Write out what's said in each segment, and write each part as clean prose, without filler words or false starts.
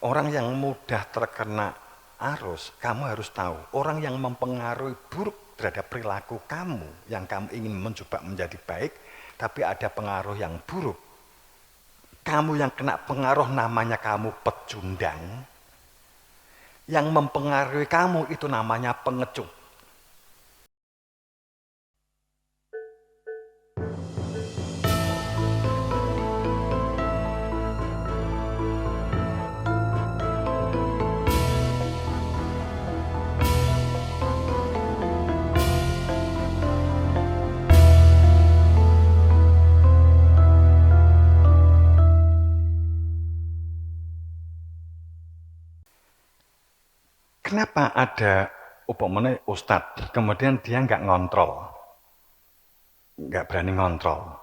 Orang yang mudah terkena arus, kamu harus tahu, orang yang mempengaruhi buruk terhadap perilaku kamu, yang kamu ingin mencoba menjadi baik, tapi ada pengaruh yang buruk. Kamu yang kena pengaruh namanya kamu pecundang, yang mempengaruhi kamu itu namanya pengecut. Kenapa ada umpamanya ustadz, kemudian dia nggak ngontrol, nggak berani ngontrol?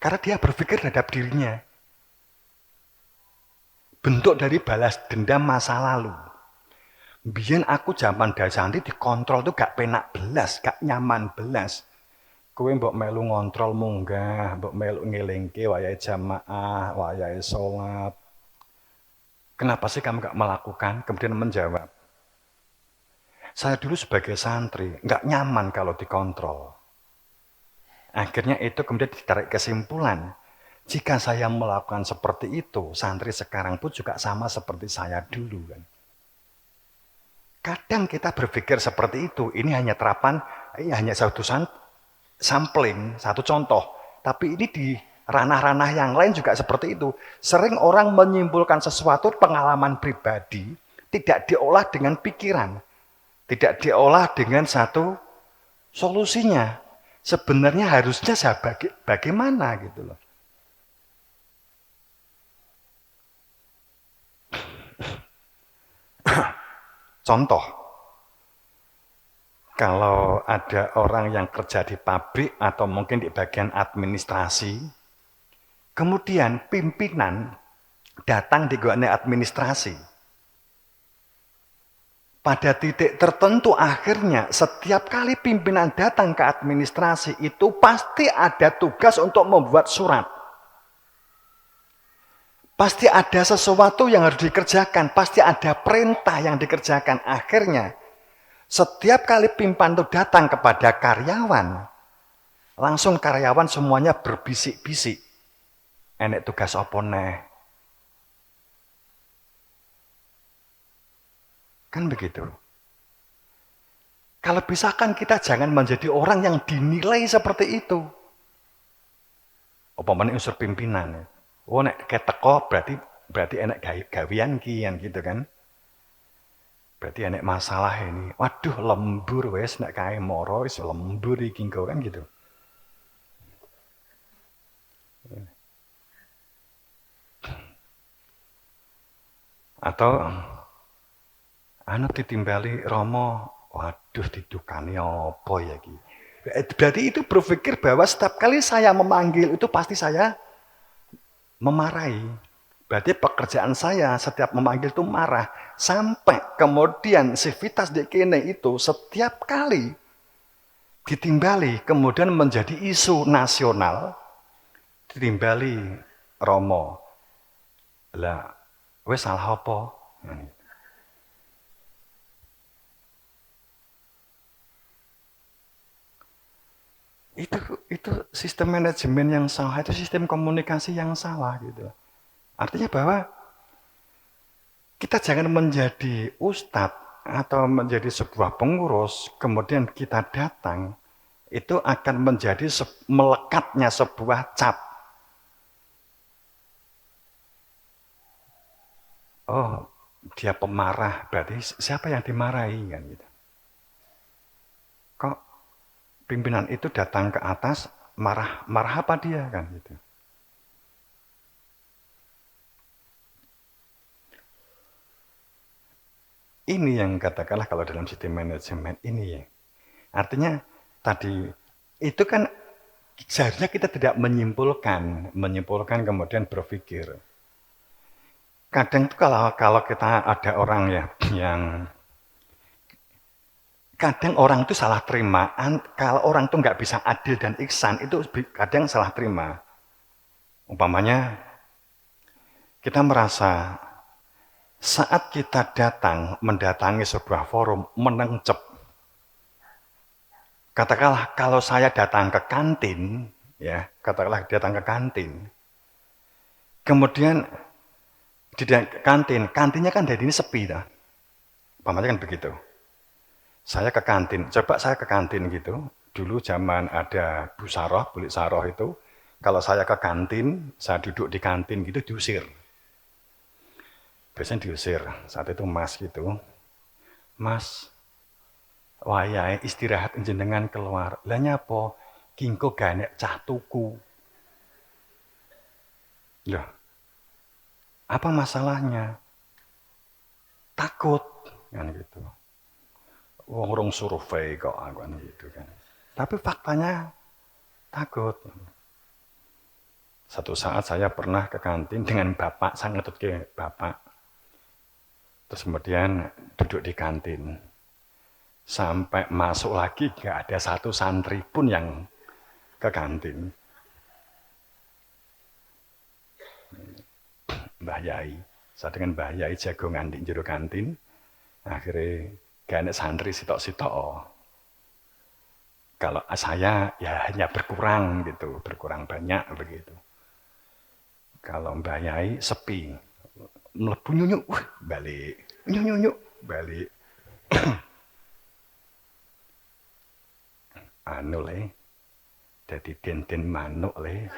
Karena dia berpikir terhadap dirinya. Bentuk dari balas dendam masa lalu. Biyen aku zaman dasari dikontrol tuh gak penak belas, gak nyaman belas. Kowe mbok melu ngontrol munggah, mbok melu ngelingke wayahe jamaah, wayahe sholat. Kenapa sih kamu gak melakukan? Kemudian menjawab, saya dulu sebagai santri gak nyaman kalau dikontrol. Akhirnya itu kemudian ditarik kesimpulan, jika saya melakukan seperti itu, santri sekarang pun juga sama seperti saya dulu kan. Kadang kita berpikir seperti itu, ini hanya terapan, ini hanya satu sampling, satu contoh. Tapi ini di ranah-ranah yang lain juga seperti itu. Sering orang menyimpulkan sesuatu pengalaman pribadi, tidak diolah dengan pikiran. Tidak diolah dengan satu solusinya. Sebenarnya harusnya saya bagaimana gitu loh. Contoh, kalau ada orang yang kerja di pabrik atau mungkin di bagian administrasi, kemudian pimpinan datang di bagian administrasi. Pada titik tertentu akhirnya setiap kali pimpinan datang ke administrasi itu pasti ada tugas untuk membuat surat. Pasti ada sesuatu yang harus dikerjakan, pasti ada perintah yang dikerjakan. Akhirnya setiap kali pimpinan itu datang kepada karyawan, langsung karyawan semuanya berbisik-bisik. Enek tugas apa neh? Kan begitu. Kalau bisa kan kita jangan menjadi orang yang dinilai seperti itu. Umpamanya unsur pimpinan. Oh nek keteko berarti enek gawian kian gitu kan. Berarti enek masalah ini. Waduh lembur wes nek kae moro wis lembur iki kan gitu. Atau anu ditimbali Romo, waduh didukani apa ya ki. Berarti itu berpikir bahwa setiap kali saya memanggil itu pasti saya memarahi. Berarti pekerjaan saya setiap memanggil itu marah. Sampai kemudian sivitas di kene itu setiap kali ditimbali kemudian menjadi isu nasional. Ditimbali Romo. Lah, wes salah apa? Itu sistem manajemen yang salah, itu sistem komunikasi yang salah gitu. Artinya bahwa kita jangan menjadi ustadz atau menjadi sebuah pengurus, kemudian kita datang, itu akan menjadi melekatnya sebuah cap. Oh, dia pemarah, berarti siapa yang dimarahi kan gitu. Kok pimpinan itu datang ke atas, marah apa dia kan gitu. Ini yang katakanlah kalau dalam sistem manajemen ini ya. Artinya tadi itu kan seharusnya kita tidak menyimpulkan kemudian berpikir. Kadang itu kalau kita ada orang ya yang kadang orang itu salah terima. Kalau orang itu nggak bisa adil dan ihsan itu kadang salah terima. Umpamanya kita merasa Saat kita mendatangi sebuah forum, menencep. Katakanlah kalau saya datang ke kantin, ya, katakanlah datang ke kantin. Kemudian di kantinnya kan dari ini sepi, dah. Pamannya kan begitu. Saya ke kantin, coba saya ke kantin gitu. Dulu zaman ada Bu Saroh, Bu Saroh itu, kalau saya ke kantin, saya duduk di kantin gitu diusir. Biasanya diusir. Saat itu Mas gitu. Mas, wayahe istirahat jenengan keluar. Lah nyapa? Kingko ganek cah tuku. Loh, apa masalahnya? Takut kan gitu. Wong rong survei kok kan gitu kan. Tapi faktanya takut. Satu saat saya pernah ke kantin dengan bapak, saya ngetut ke bapak. Terus kemudian duduk di kantin. Sampai masuk lagi gak ada satu santri pun yang ke kantin. Mbah Yai. Saya dengan Mbah Yai jagongan di jero kantin. Akhirnya gak ada santri sitok-sitok. Kalau saya ya hanya berkurang gitu, berkurang banyak begitu. Kalau Mbah Yai sepi, mlebu nyunyuk, balik, nyunyuk, balik. Anu le, jadi den-den manuk le.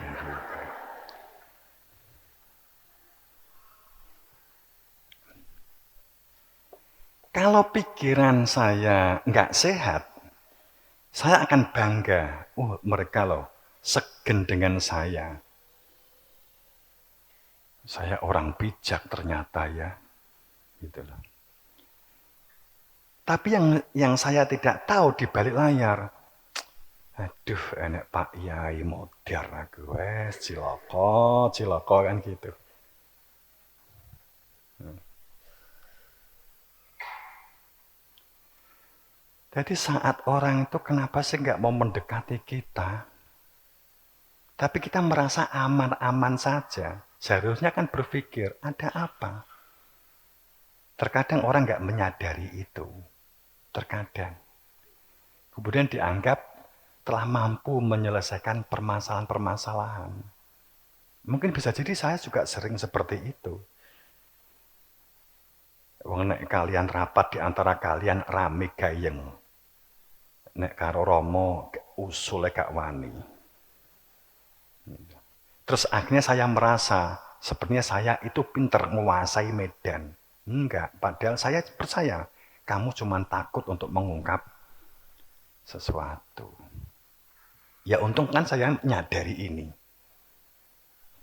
Kalau pikiran saya nggak sehat, saya akan bangga. Mereka loh segen dengan saya. Saya orang bijak ternyata ya. Gitu loh. Tapi yang saya tidak tahu di balik layar, aduh enek Pak Yai modern aku, ciloko kan gitu. Jadi saat orang itu kenapa sih nggak mau mendekati kita? Tapi kita merasa aman-aman saja. Seharusnya kan berpikir, ada apa? Terkadang orang nggak menyadari itu. Terkadang. Kemudian dianggap telah mampu menyelesaikan permasalahan-permasalahan. Mungkin bisa jadi saya juga sering seperti itu. Wong nek kalian rapat di antara kalian rame gayeng. Nek karo Romo usule gak wani. Terus akhirnya saya merasa sebenarnya saya itu pinter menguasai medan. Enggak, padahal saya percaya kamu cuma takut untuk mengungkap sesuatu. Ya untung kan saya menyadari ini.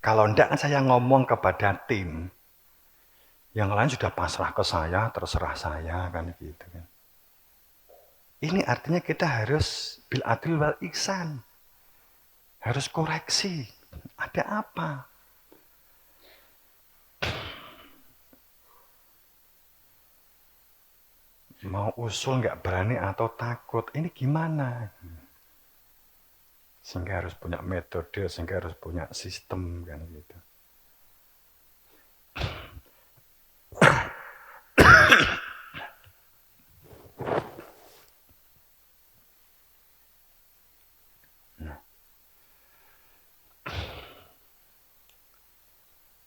Kalau enggak kan saya ngomong kepada tim. Yang lain sudah pasrah ke saya, terserah saya kan gitu kan. Ini artinya kita harus bil adil wal ihsan. Harus koreksi. Ada apa? Mau usul nggak berani atau takut, ini gimana? Sehingga harus punya metode, sehingga harus punya sistem kan gitu.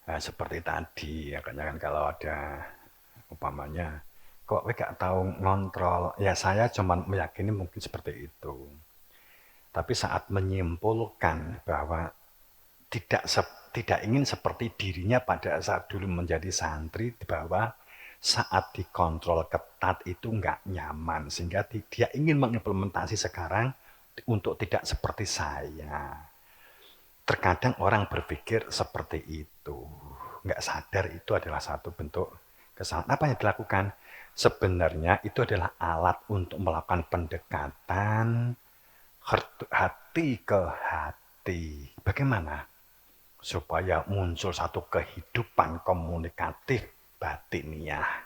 Nah, seperti tadi ya kan kalau ada umpamanya kok gak tahu ngontrol, ya saya cuma meyakini mungkin seperti itu. Tapi saat menyimpulkan bahwa tidak ingin seperti dirinya pada saat dulu menjadi santri, bahwa saat dikontrol ketat itu nggak nyaman, sehingga dia ingin mengimplementasi sekarang untuk tidak seperti saya. Terkadang orang berpikir seperti itu, nggak sadar itu adalah satu bentuk kesalahan. Apa yang dilakukan? Sebenarnya itu adalah alat untuk melakukan pendekatan hati ke hati. Bagaimana? Supaya muncul satu kehidupan komunikatif batiniah.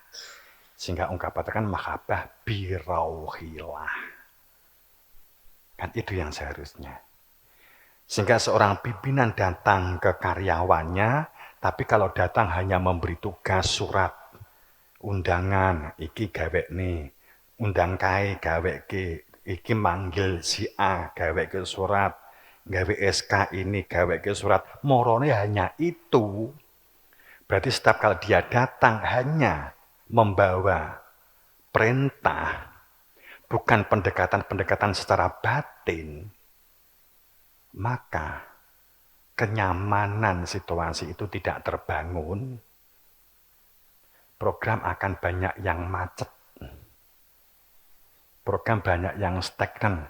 Sehingga ungkapan mahabbah birauhilah. Kan itu yang seharusnya. Sehingga seorang pimpinan datang ke karyawannya, tapi kalau datang hanya memberi tugas surat undangan iki gawekne, undang kae gaweke, iki manggil si A gaweke surat, gawe SK ini gaweke surat, morone hanya itu. Berarti setiap kali dia datang hanya membawa perintah, bukan pendekatan-pendekatan secara batin, maka kenyamanan situasi itu tidak terbangun, program akan banyak yang macet, program banyak yang stagnan.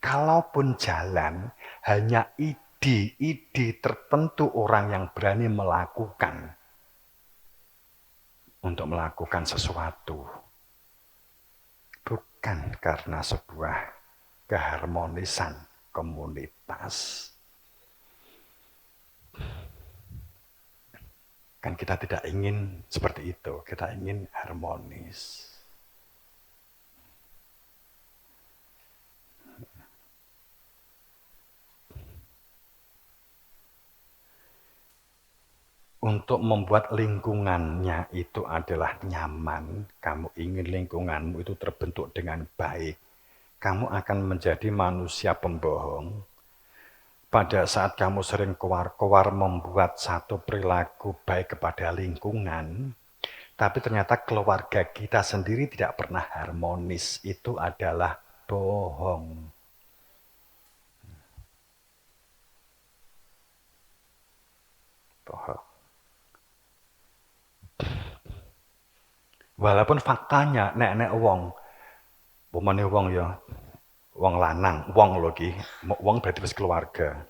Kalaupun jalan, hanya ide-ide tertentu orang yang berani melakukan untuk melakukan sesuatu. Bukan karena sebuah keharmonisan komunitas. Kan kita tidak ingin seperti itu, kita ingin harmonis. Untuk membuat lingkungannya itu adalah nyaman, kamu ingin lingkunganmu itu terbentuk dengan baik, kamu akan menjadi manusia pembohong. Pada saat kamu sering keluar-keluar membuat satu perilaku baik kepada lingkungan, tapi ternyata keluarga kita sendiri tidak pernah harmonis, itu adalah bohong. Bohong. Walaupun faktanya nek wong, pemane wong ya, wong lanang, wong lho ki, wong berarti wis keluarga.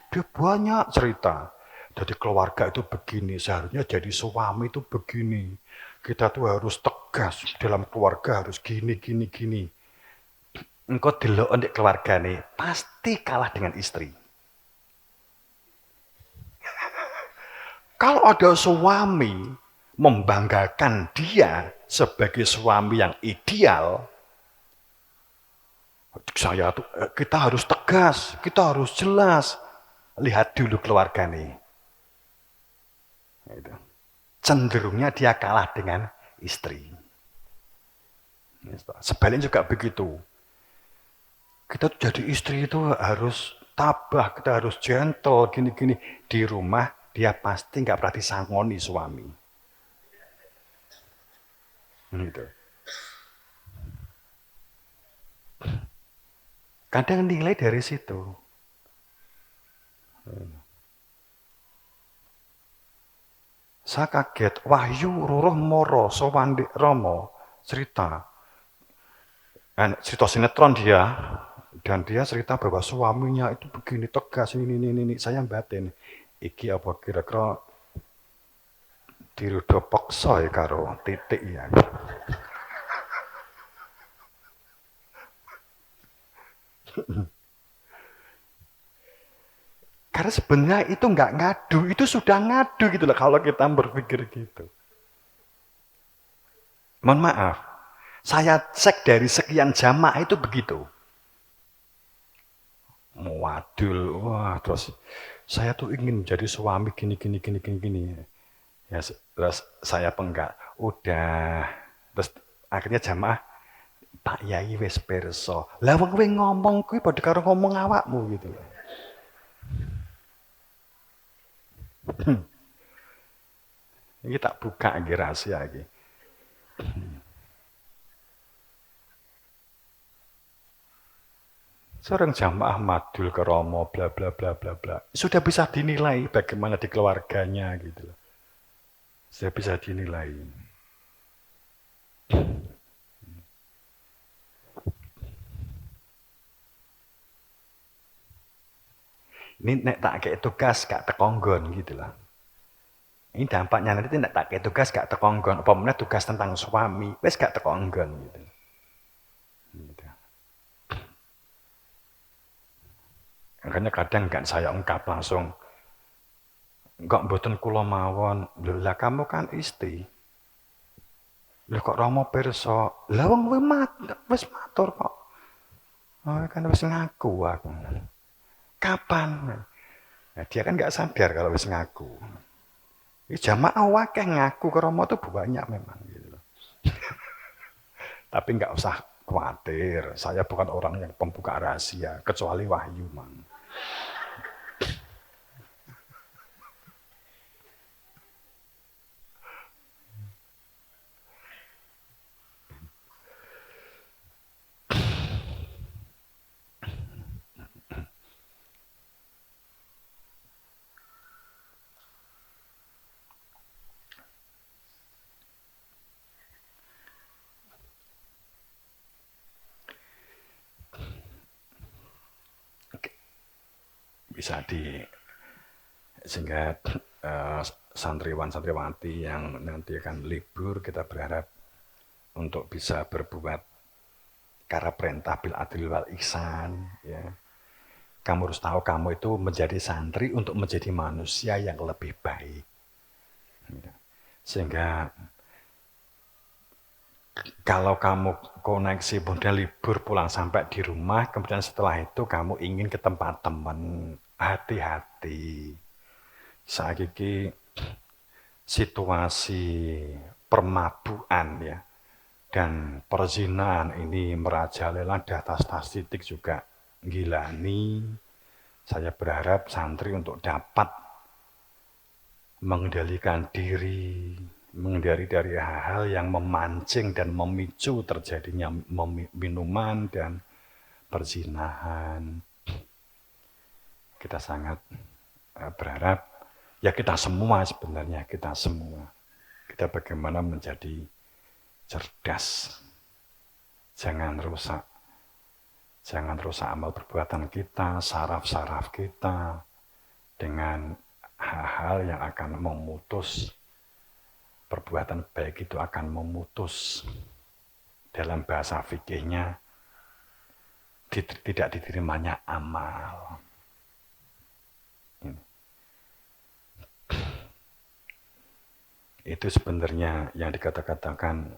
Dia banyak cerita. Jadi keluarga itu begini, seharusnya jadi suami itu begini. Kita tuh harus tegas, dalam keluarga harus gini, gini, gini. Engkau delok ndek keluargane, pasti kalah dengan istri. Kalau ada suami membanggakan dia sebagai suami yang ideal, kita harus tegas, kita harus jelas. Lihat dulu keluarga nih. Cenderungnya dia kalah dengan istri. Sebaliknya juga begitu. Kita jadi istri itu harus tabah, kita harus gentle, gini-gini. Di rumah dia pasti nggak pernah disangoni suami. Gitu. Kadang nilai dari situ. Saya kaget, Wahyu Ruruh Moro Sowandik Romo cerita. Cerita sinetron dia, dan dia cerita bahwa suaminya itu begini tegas, ini. Saya batin. Iki apa kira-kira dirudo peksa ya karo titik ya. Karena sebenarnya itu nggak ngadu, itu sudah ngadu gitu loh kalau kita berpikir gitu. Mohon maaf, saya cek dari sekian jamaah itu begitu. Wadul, wah terus saya tuh ingin menjadi suami gini. Ya, terus saya penggak, udah. Terus akhirnya jamaah, Pak Yai wis perso. Lah wong kowe ngomong kuwi padha karo ngomong awakmu gitu loh. Ini tak buka lagi rahasia lagi. Seorang jamaah madul ke Romo, bla bla bla bla bla. Sudah bisa dinilai bagaimana di keluarganya gitu loh. Sudah bisa dinilai. Ini nek tak kayak tugas gak tekonggon gitu loh. Ini dampaknya nanti nek tak kayak tugas gak tekonggon. Apa mana tugas tentang suami, wes gak tekonggon gitu. Makanya kadang kan saya ungkap langsung, enggak mboten kula mawon. Lah kamu kan istri. Lah kok Romo perso? Lah wong wis matur kok. Oh, kan wis ngaku aku. Kapan? Nah, dia kan nggak sadar kalau wis ngaku. Jamaah wakeh ngaku kromo tuh banyak memang gitu loh. Tapi nggak usah khawatir, saya bukan orang yang pembuka rahasia, kecuali wahyu mang. Bisa di sehingga santriwan-santriwati yang nanti akan libur, kita berharap untuk bisa berbuat karena perintah bil adil wal ihsan, ya. Kamu harus tahu kamu itu menjadi santri untuk menjadi manusia yang lebih baik. Sehingga kalau kamu koneksi kemudian libur pulang sampai di rumah, kemudian setelah itu kamu ingin ke tempat teman, hati-hati. Saiki situasi permabukan ya dan perzinahan ini merajalela di atas titik juga gilani. Saya berharap santri untuk dapat mengendalikan diri, menghindari dari hal-hal yang memancing dan memicu terjadinya minuman dan perzinahan. Kita sangat berharap, ya kita semua sebenarnya, kita semua. Kita bagaimana menjadi cerdas. Jangan rusak. Jangan rusak amal perbuatan kita, saraf-saraf kita, dengan hal-hal yang akan memutus. Perbuatan baik itu akan memutus. Dalam bahasa fikihnya, tidak diterimanya amal. Itu sebenarnya yang dikatakan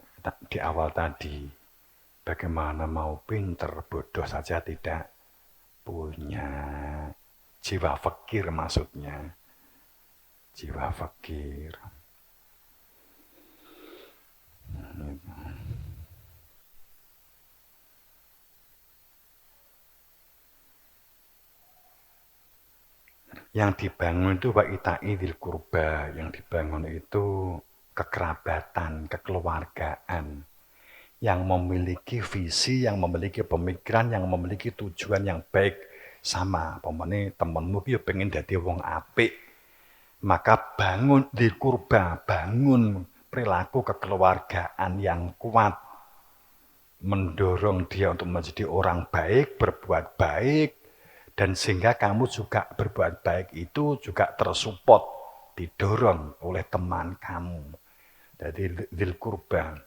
di awal tadi. Bagaimana mau pinter, bodoh saja tidak punya. Jiwa fakir maksudnya. Jiwa fakir. Yang dibangun itu wa ita'i dzil qurba, yang dibangun itu kekerabatan, kekeluargaan, yang memiliki visi, yang memiliki pemikiran, yang memiliki tujuan yang baik sama. Pemene temenmu ki pengen dadi wong apik, maka bangun dzil qurba, bangun perilaku kekeluargaan yang kuat, mendorong dia untuk menjadi orang baik, berbuat baik, dan sehingga kamu juga berbuat baik itu juga tersupport, didorong oleh teman kamu. Jadi dzil qurba,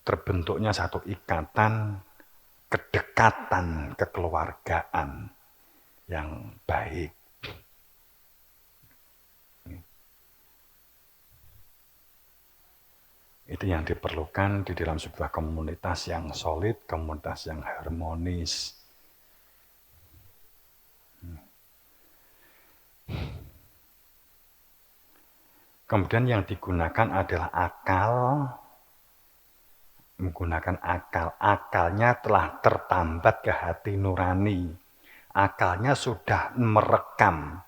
terbentuknya satu ikatan, kedekatan, kekeluargaan yang baik. Itu yang diperlukan di dalam sebuah komunitas yang solid, komunitas yang harmonis. Kemudian yang digunakan adalah akal, menggunakan akal. Akalnya telah tertambat ke hati nurani. Akalnya sudah merekam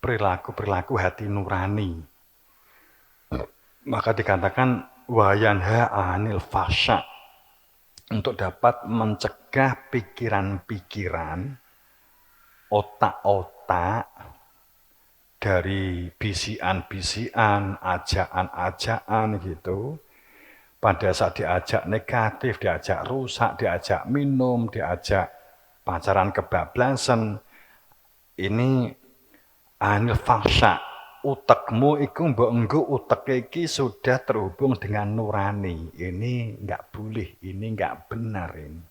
perilaku-perilaku hati nurani. Maka dikatakan wayanha anil fasya, untuk dapat mencegah pikiran-pikiran, otak-otak dari bisian-bisian, ajaan-ajaan gitu. Pada saat diajak negatif, diajak rusak, diajak minum, diajak pacaran kebablasan, ini anil fasya. Utekmu iku mbok enggo utek iki sudah terhubung dengan nurani. Ini enggak boleh, ini enggak benar ini.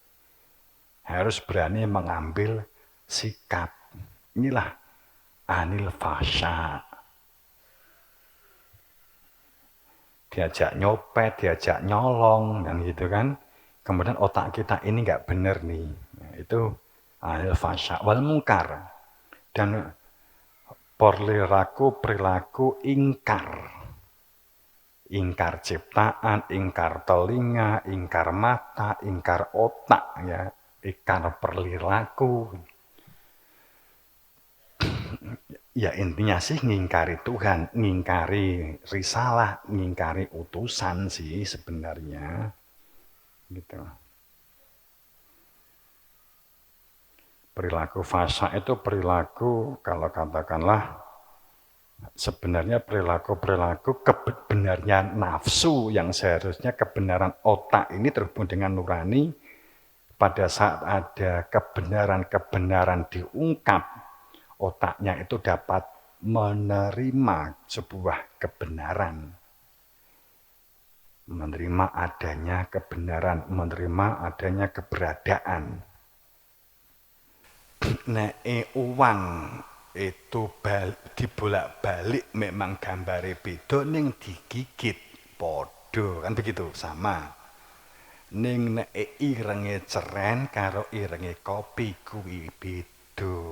Harus berani mengambil sikap. Inilah anil fasya. Diajak nyopet, diajak nyolong, dan gitu kan. Kemudian otak kita ini enggak benar nih. Nah, itu anil fasya wal mungkar. Dan perilaku ingkar. ingkar ciptaan, ingkar telinga, ingkar mata, ingkar otak, ya, ingkar perilaku. Ya intinya sih ngingkari Tuhan, ngingkari risalah, ngingkari utusan sih sebenarnya. Gitu. Perilaku fasa itu perilaku, kalau katakanlah sebenarnya perilaku-perilaku kebenaran nafsu yang seharusnya kebenaran otak ini terhubung dengan nurani. Pada saat ada kebenaran-kebenaran diungkap, otaknya itu dapat menerima sebuah kebenaran. Menerima adanya kebenaran, menerima adanya keberadaan. Nek uang itu dibolak-balik memang gambare beda ning digigit padha kan begitu sama. Ning nek irenge ceren karo irenge kopi kuwi beda.